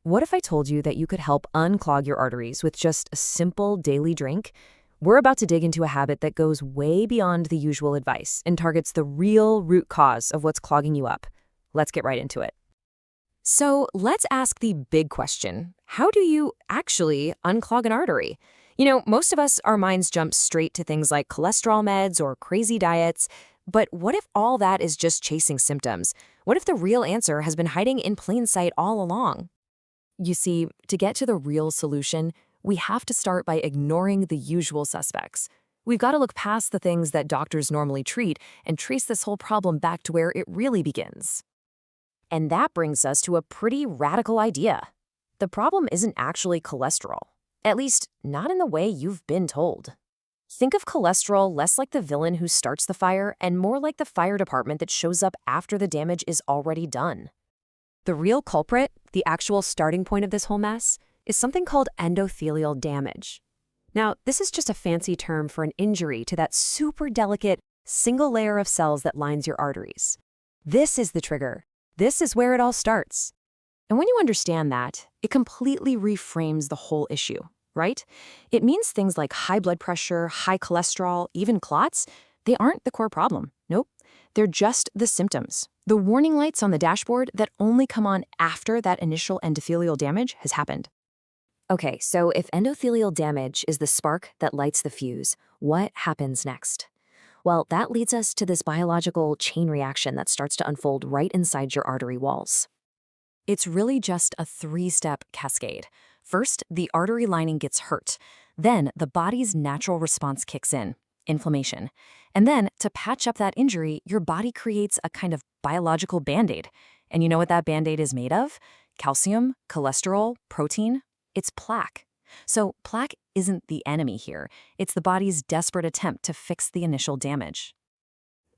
What if I told you that you could help unclog your arteries with just a simple daily drink? We're about to dig into a habit that goes way beyond the usual advice and targets the real root cause of what's clogging you up. Let's get right into it. So let's ask the big question. How do you actually unclog an artery? Most of us, our minds jump straight to things like cholesterol meds or crazy diets. But what if all that is just chasing symptoms? What if the real answer has been hiding in plain sight all along? You see, to get to the real solution, we have to start by ignoring the usual suspects. We've got to look past the things that doctors normally treat and trace this whole problem back to where it really begins. And that brings us to a pretty radical idea. The problem isn't actually cholesterol, at least not in the way you've been told. Think of cholesterol less like the villain who starts the fire and more like the fire department that shows up after the damage is already done. The real culprit, the actual starting point of this whole mess, is something called endothelial damage. Now, this is just a fancy term for an injury to that super delicate single layer of cells that lines your arteries. This is the trigger. This is where it all starts. And when you understand that, it completely reframes the whole issue, right? It means things like high blood pressure, high cholesterol, even clots, they aren't the core problem. Nope. They're just the symptoms. The warning lights on the dashboard that only come on after that initial endothelial damage has happened. Okay, so if endothelial damage is the spark that lights the fuse, what happens next? Well, that leads us to this biological chain reaction that starts to unfold right inside your artery walls. It's really just a three-step cascade. First, the artery lining gets hurt. Then, the body's natural response kicks in, inflammation. And then, to patch up that injury, your body creates a kind of biological Band-Aid. And you know what that Band-Aid is made of? Calcium, cholesterol, protein. It's plaque. So plaque isn't the enemy here. It's the body's desperate attempt to fix the initial damage.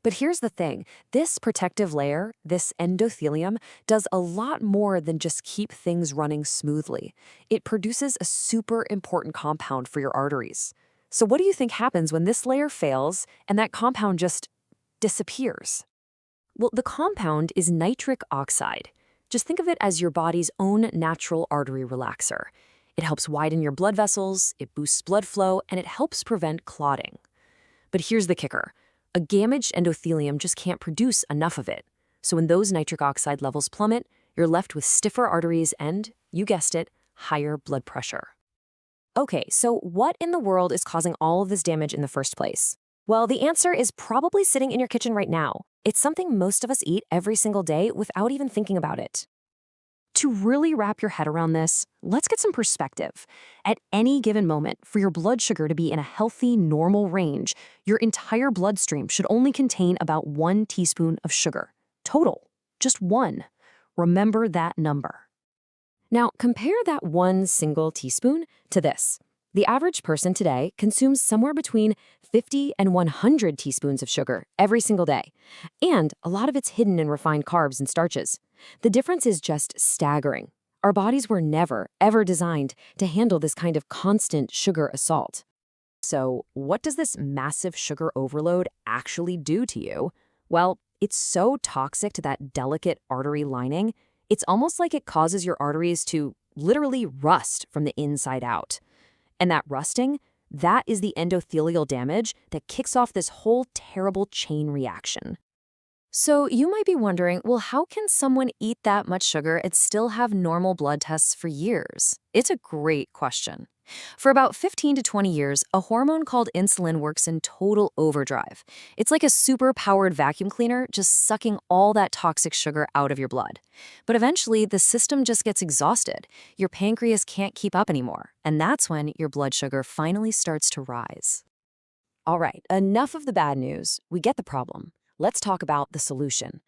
But here's the thing. This protective layer, this endothelium, does a lot more than just keep things running smoothly. It produces a super important compound for your arteries. So what do you think happens when this layer fails and that compound just disappears? Well, the compound is nitric oxide. Just think of it as your body's own natural artery relaxer. It helps widen your blood vessels, it boosts blood flow, and it helps prevent clotting. But here's the kicker. A damaged endothelium just can't produce enough of it. So when those nitric oxide levels plummet, you're left with stiffer arteries and, you guessed it, higher blood pressure. Okay, so what in the world is causing all of this damage in the first place? Well, the answer is probably sitting in your kitchen right now. It's something most of us eat every single day without even thinking about it. To really wrap your head around this, let's get some perspective. At any given moment, for your blood sugar to be in a healthy, normal range, your entire bloodstream should only contain about 1 teaspoon of sugar. Total. Just 1. Remember that number. Now, compare that 1 single teaspoon to this. The average person today consumes somewhere between 50 and 100 teaspoons of sugar every single day. And a lot of it's hidden in refined carbs and starches. The difference is just staggering. Our bodies were never, ever designed to handle this kind of constant sugar assault. So, what does this massive sugar overload actually do to you? Well, it's so toxic to that delicate artery lining, it's almost like it causes your arteries to literally rust from the inside out. And that rusting, that is the endothelial damage that kicks off this whole terrible chain reaction. So you might be wondering, well, how can someone eat that much sugar and still have normal blood tests for years? It's a great question. For about 15 to 20 years, a hormone called insulin works in total overdrive. It's like a super-powered vacuum cleaner just sucking all that toxic sugar out of your blood. But eventually, the system just gets exhausted. Your pancreas can't keep up anymore, and that's when your blood sugar finally starts to rise. All right, enough of the bad news. We get the problem. Let's talk about the solution.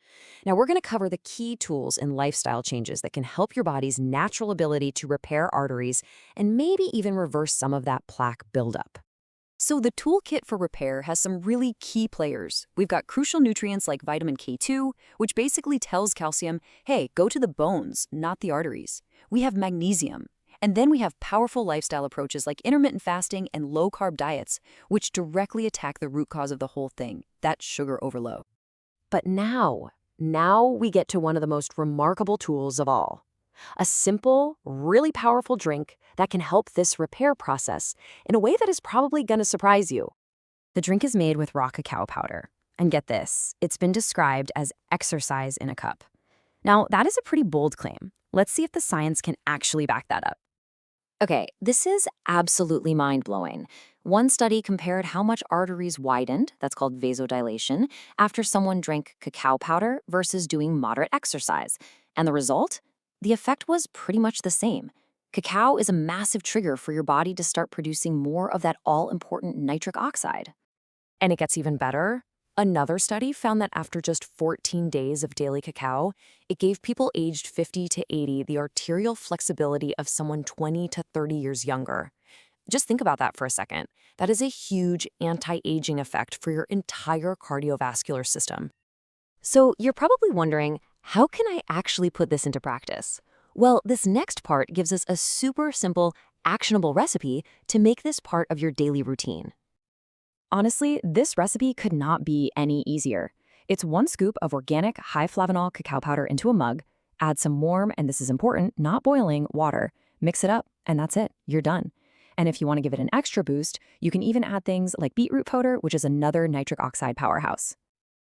Now, we're going to cover the key tools and lifestyle changes that can help your body's natural ability to repair arteries and maybe even reverse some of that plaque buildup. So the toolkit for repair has some really key players. We've got crucial nutrients like vitamin K2, which basically tells calcium, hey, go to the bones, not the arteries. We have magnesium. And then we have powerful lifestyle approaches like intermittent fasting and low-carb diets, which directly attack the root cause of the whole thing, that sugar overload. But now we get to one of the most remarkable tools of all. A simple, really powerful drink that can help this repair process in a way that is probably going to surprise you. The drink is made with raw cacao powder. And get this, it's been described as exercise in a cup. Now, that is a pretty bold claim. Let's see if the science can actually back that up. Okay, this is absolutely mind-blowing. One study compared how much arteries widened, that's called vasodilation, after someone drank cacao powder versus doing moderate exercise. And the result? The effect was pretty much the same. Cacao is a massive trigger for your body to start producing more of that all-important nitric oxide. And it gets even better. Another study found that after just 14 days of daily cacao, it gave people aged 50 to 80 the arterial flexibility of someone 20 to 30 years younger. Just think about that for a second. That is a huge anti-aging effect for your entire cardiovascular system. So you're probably wondering, how can I actually put this into practice? Well, this next part gives us a super simple, actionable recipe to make this part of your daily routine. Honestly, this recipe could not be any easier. It's 1 scoop of organic high flavanol cacao powder into a mug, add some warm, and this is important, not boiling, water, mix it up, and that's it, you're done. And if you want to give it an extra boost, you can even add things like beetroot powder, which is another nitric oxide powerhouse.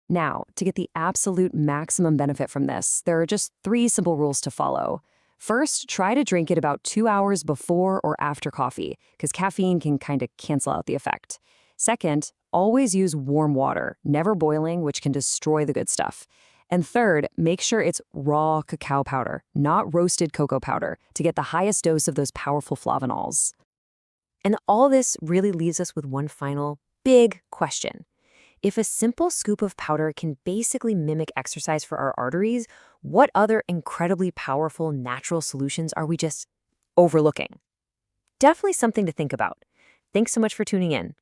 Now, to get the absolute maximum benefit from this, there are just 3 simple rules to follow. First, try to drink it about 2 hours before or after coffee, because caffeine can kind of cancel out the effect. Second, always use warm water, never boiling, which can destroy the good stuff. And third, make sure it's raw cacao powder, not roasted cocoa powder, to get the highest dose of those powerful flavanols. And all this really leaves us with one final big question. If a simple scoop of powder can basically mimic exercise for our arteries, what other incredibly powerful natural solutions are we just overlooking? Definitely something to think about. Thanks so much for tuning in.